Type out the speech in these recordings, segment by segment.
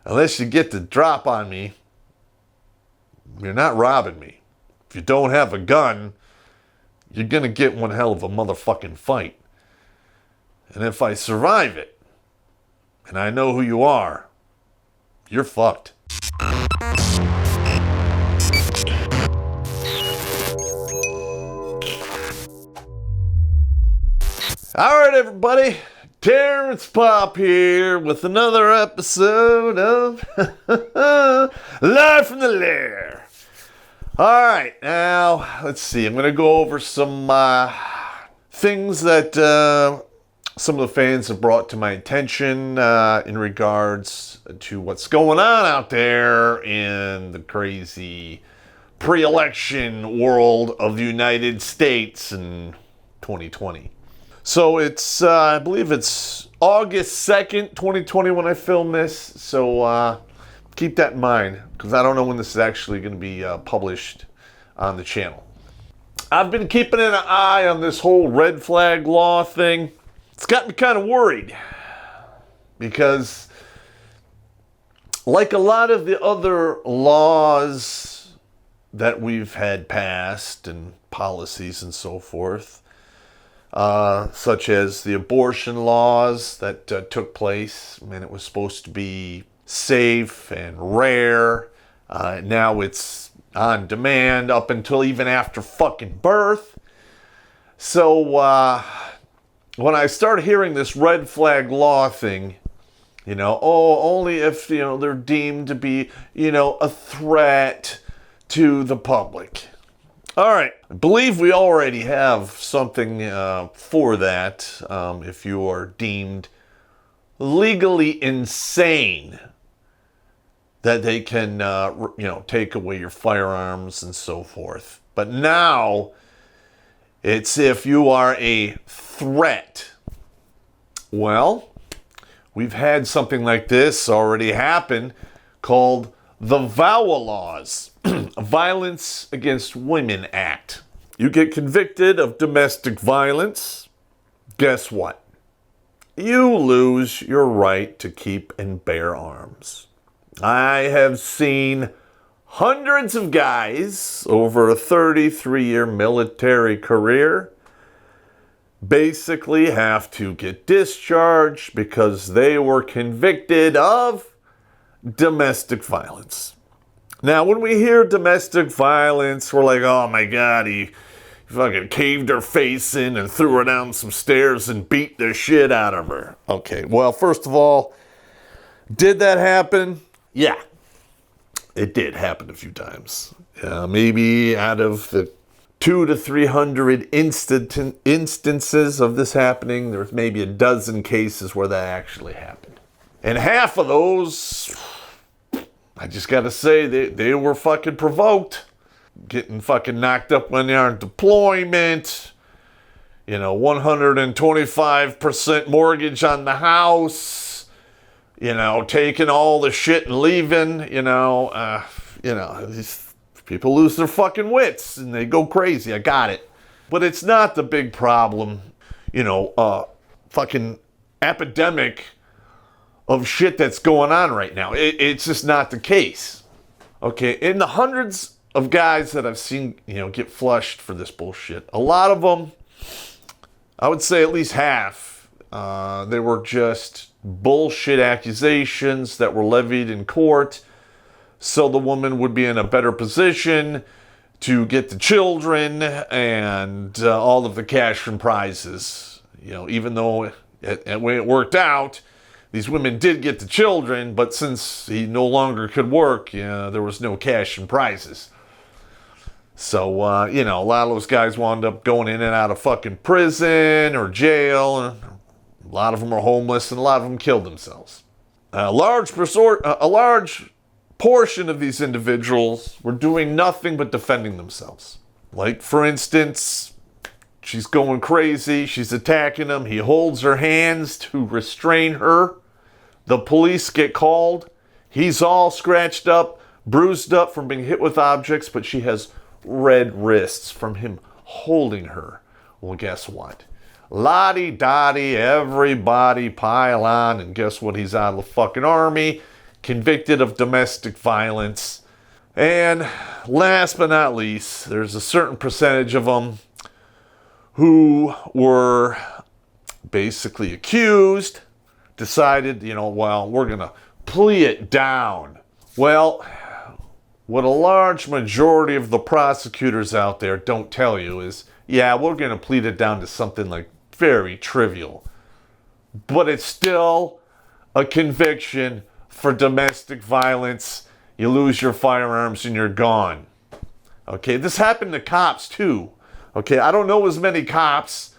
unless you get the drop on me, you're not robbing me. If you don't have a gun, you're going to get one hell of a motherfucking fight. And if I survive it, and I know who you are, you're fucked. All right, everybody. Terrence Popp here with another episode of Live from the Lair. All right, now, let's see. I'm going to go over some things that some of the fans have brought to my attention in regards to what's going on out there in the crazy pre-election world of the United States in 2020. So it's, I believe it's August 2nd, 2020 when I film this. So keep that in mind because I don't know when this is actually going to be published on the channel. I've been keeping an eye on this whole red flag law thing. It's got me kind of worried because like a lot of the other laws that we've had passed and policies and so forth, such as the abortion laws that took place. I mean, it was supposed to be safe and rare. Now it's on demand up until even after fucking birth. So when I start hearing this red flag law thing, only if, they're deemed to be, a threat to the public. All right, I believe we already have something for that if you are deemed legally insane, that they can, take away your firearms and so forth. But now it's if you are a threat. Well, we've had something like this already happen called the VAWA laws. Violence Against Women Act. You get convicted of domestic violence, guess what? You lose your right to keep and bear arms. I have seen hundreds of guys over a 33-year military career basically have to get discharged because they were convicted of domestic violence. Now, when we hear domestic violence, we're like, oh my God, he fucking caved her face in and threw her down some stairs and beat the shit out of her. Okay, well, first of all, did that happen? Yeah, it did happen a few times. Maybe out of the 200 to 300 instances of this happening, there's maybe a dozen cases where that actually happened. And half of those, I just gotta say, they were fucking provoked. Getting fucking knocked up when they're on deployment. 125% mortgage on the house. Taking all the shit and leaving. These people lose their fucking wits and they go crazy. I got it. But it's not the big problem. Fucking epidemic of shit that's going on right now. It's just not the case. Okay, in the hundreds of guys that I've seen, get flushed for this bullshit, a lot of them, I would say at least half, they were just bullshit accusations that were levied in court so the woman would be in a better position to get the children and all of the cash and prizes. Even though the way it worked out, these women did get the children, but since he no longer could work, there was no cash and prizes. So, a lot of those guys wound up going in and out of fucking prison or jail. And a lot of them are homeless, and a lot of them killed themselves. A large portion of these individuals were doing nothing but defending themselves. Like, for instance, she's going crazy. She's attacking him. He holds her hands to restrain her. The police get called. He's all scratched up, bruised up from being hit with objects, but she has red wrists from him holding her. Well, guess what? Lottie-dottie, everybody pile on, and guess what? He's out of the fucking army. convicted of domestic violence. And last but not least, there's a certain percentage of them who were basically accused, decided, well, we're going to plea it down. Well, what a large majority of the prosecutors out there don't tell you is, yeah, we're going to plead it down to something like very trivial. But it's still a conviction for domestic violence. You lose your firearms and you're gone. Okay, this happened to cops too. Okay, I don't know as many cops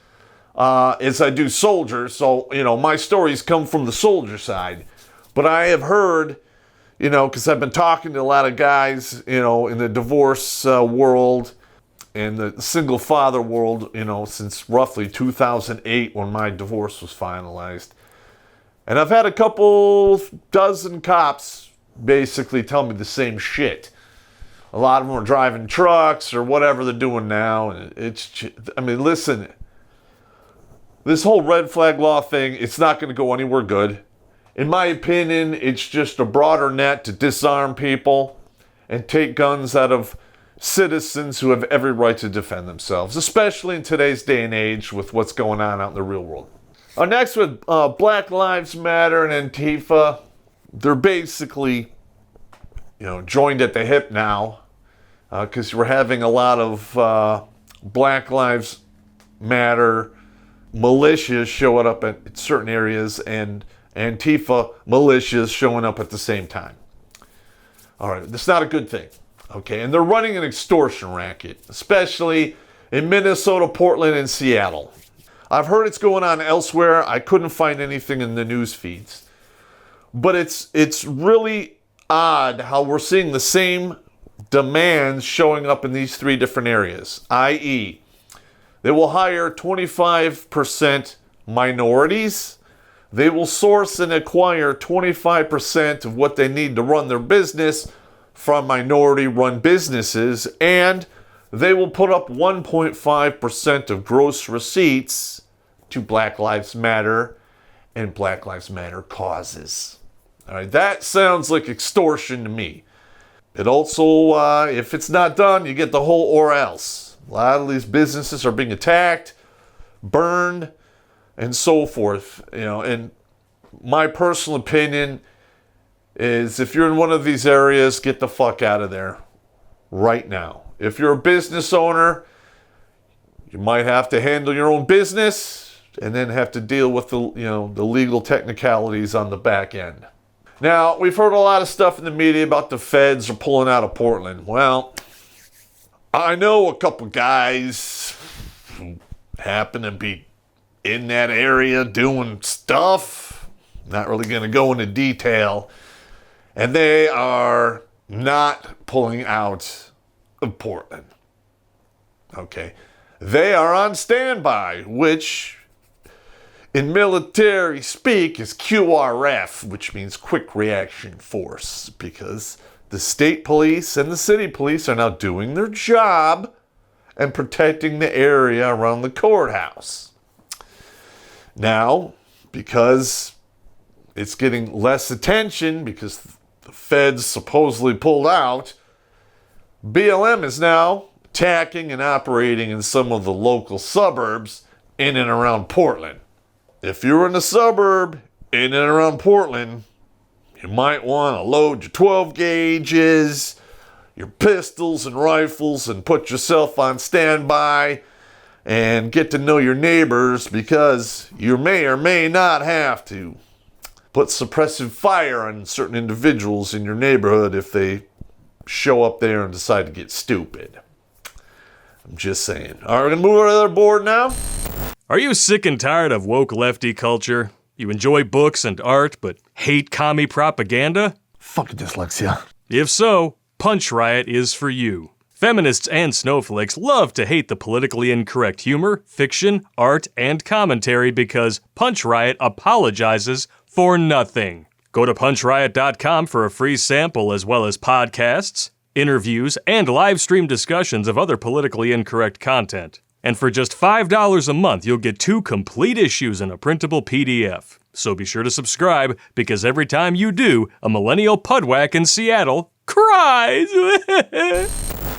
as I do soldiers, so, my stories come from the soldier side. But I have heard, because I've been talking to a lot of guys, in the divorce world and the single father world, since roughly 2008 when my divorce was finalized. And I've had a couple dozen cops basically tell me the same shit. A lot of them are driving trucks or whatever they're doing now. And listen, this whole red flag law thing, it's not going to go anywhere good. In my opinion, it's just a broader net to disarm people and take guns out of citizens who have every right to defend themselves, especially in today's day and age with what's going on out in the real world. Next with Black Lives Matter and Antifa, they're basically, joined at the hip now because we're having a lot of Black Lives Matter militias showing up at certain areas and Antifa militias showing up at the same time. All right, that's not a good thing. Okay, and they're running an extortion racket, especially in Minnesota, Portland, and Seattle. I've heard it's going on elsewhere. I couldn't find anything in the news feeds. But it's really odd how we're seeing the same demands showing up in these three different areas, i.e., they will hire 25% minorities. They will source and acquire 25% of what they need to run their business from minority-run businesses, and they will put up 1.5% of gross receipts to Black Lives Matter and Black Lives Matter causes. All right, that sounds like extortion to me. It also, if it's not done, you get the whole or else. A lot of these businesses are being attacked, burned, and so forth. And my personal opinion is if you're in one of these areas, get the fuck out of there right now. If you're a business owner, you might have to handle your own business and then have to deal with the legal technicalities on the back end. Now, we've heard a lot of stuff in the media about the feds are pulling out of Portland. Well, I know a couple guys who happen to be in that area doing stuff. Not really going to go into detail. And they are not pulling out of Portland. Okay. They are on standby, which in military speak is QRF, which means Quick Reaction Force, because the state police and the city police are now doing their job and protecting the area around the courthouse. Now, because it's getting less attention because the feds supposedly pulled out, BLM is now attacking and operating in some of the local suburbs in and around Portland. If you're in a suburb in and around Portland, you might want to load your 12 gauges, your pistols and rifles, and put yourself on standby and get to know your neighbors, because you may or may not have to put suppressive fire on certain individuals in your neighborhood if they show up there and decide to get stupid. I'm just saying. All right, we're going to move over to the other board now. Are you sick and tired of woke lefty culture? You enjoy books and art, but hate commie propaganda? Fuck dyslexia. If so, Punch Riot is for you. Feminists and snowflakes love to hate the politically incorrect humor, fiction, art, and commentary because Punch Riot apologizes for nothing. Go to punchriot.com for a free sample as well as podcasts, interviews, and live stream discussions of other politically incorrect content. And for just $5 a month, you'll get 2 complete issues in a printable PDF. so be sure to subscribe, because every time you do, a millennial pudwack in Seattle cries.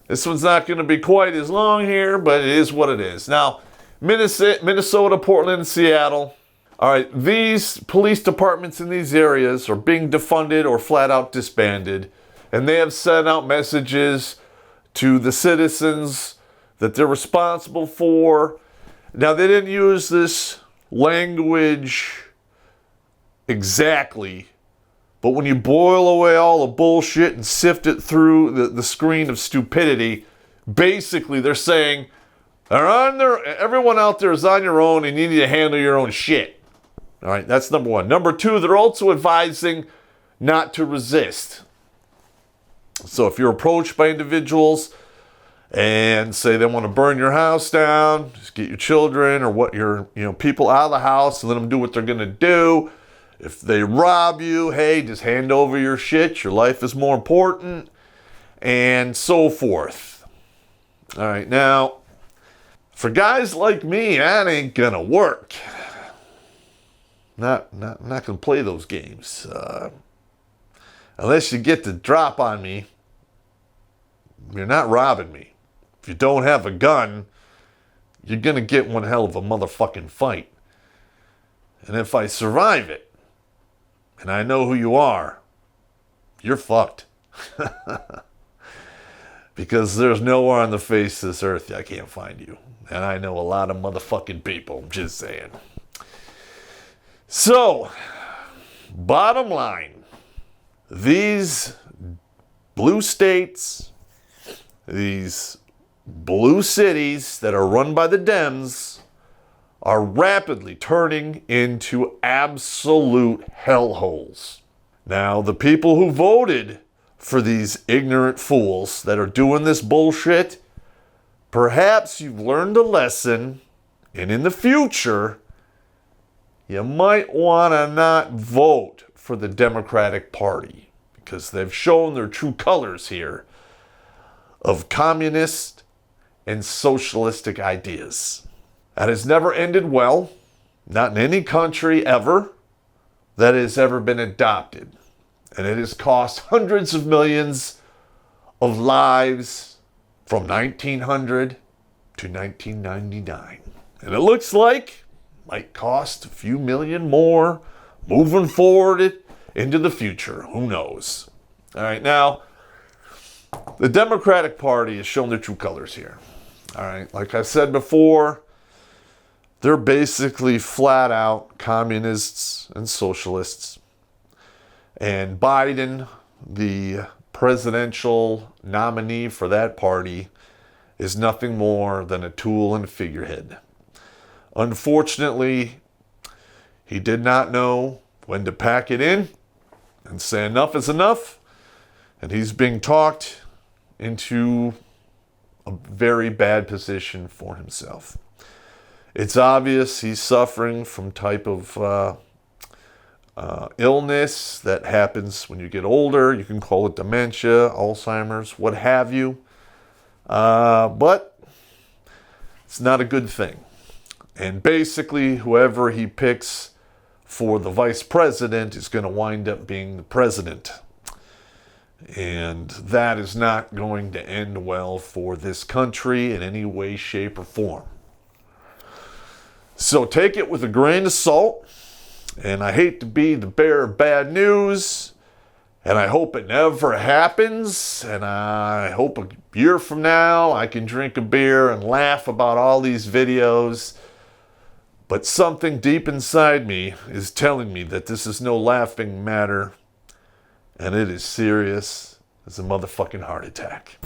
This one's not going to be quite as long here, but it is what it is. Now, Minnesota, Portland, and Seattle. All right, these police departments in these areas are being defunded or flat out disbanded, and they have sent out messages to the citizens that they're responsible for. Now, they didn't use this language exactly, but when you boil away all the bullshit and sift it through the screen of stupidity, basically they're saying, everyone out there is on your own and you need to handle your own shit. All right, that's number one. Number two, they're also advising not to resist. So if you're approached by individuals and say they want to burn your house down, just get your children or people out of the house and let them do what they're going to do. If they rob you, hey, just hand over your shit. Your life is more important, and so forth. All right, now, for guys like me, that ain't gonna work. Not gonna play those games unless you get the drop on me. You're not robbing me. If you don't have a gun, you're gonna get one hell of a motherfucking fight. And if I survive it, and I know who you are, you're fucked. Because there's nowhere on the face of this earth I can't find you. And I know a lot of motherfucking people, I'm just saying. So, bottom line, these blue states, these blue cities that are run by the Dems, are rapidly turning into absolute hellholes. Now, the people who voted for these ignorant fools that are doing this bullshit, perhaps you've learned a lesson, and in the future, you might want to not vote for the Democratic Party, because they've shown their true colors here of communist and socialistic ideas. That has never ended well, not in any country ever that has ever been adopted. And it has cost hundreds of millions of lives from 1900 to 1999. And it looks like it might cost a few million more moving forward into the future. Who knows? All right, now, the Democratic Party has shown their true colors here. All right, like I said before, they're basically flat out communists and socialists. And Biden, the presidential nominee for that party, is nothing more than a tool and a figurehead. Unfortunately, he did not know when to pack it in and say enough is enough. And he's being talked into a very bad position for himself. It's obvious he's suffering from type of illness that happens when you get older. You can call it dementia, Alzheimer's, what have you. But it's not a good thing. And basically, whoever he picks for the vice president is going to wind up being the president. And that is not going to end well for this country in any way, shape, or form. So take it with a grain of salt. And I hate to be the bearer of bad news. And I hope it never happens. And I hope a year from now I can drink a beer and laugh about all these videos. But something deep inside me is telling me that this is no laughing matter. And it is serious as a motherfucking heart attack.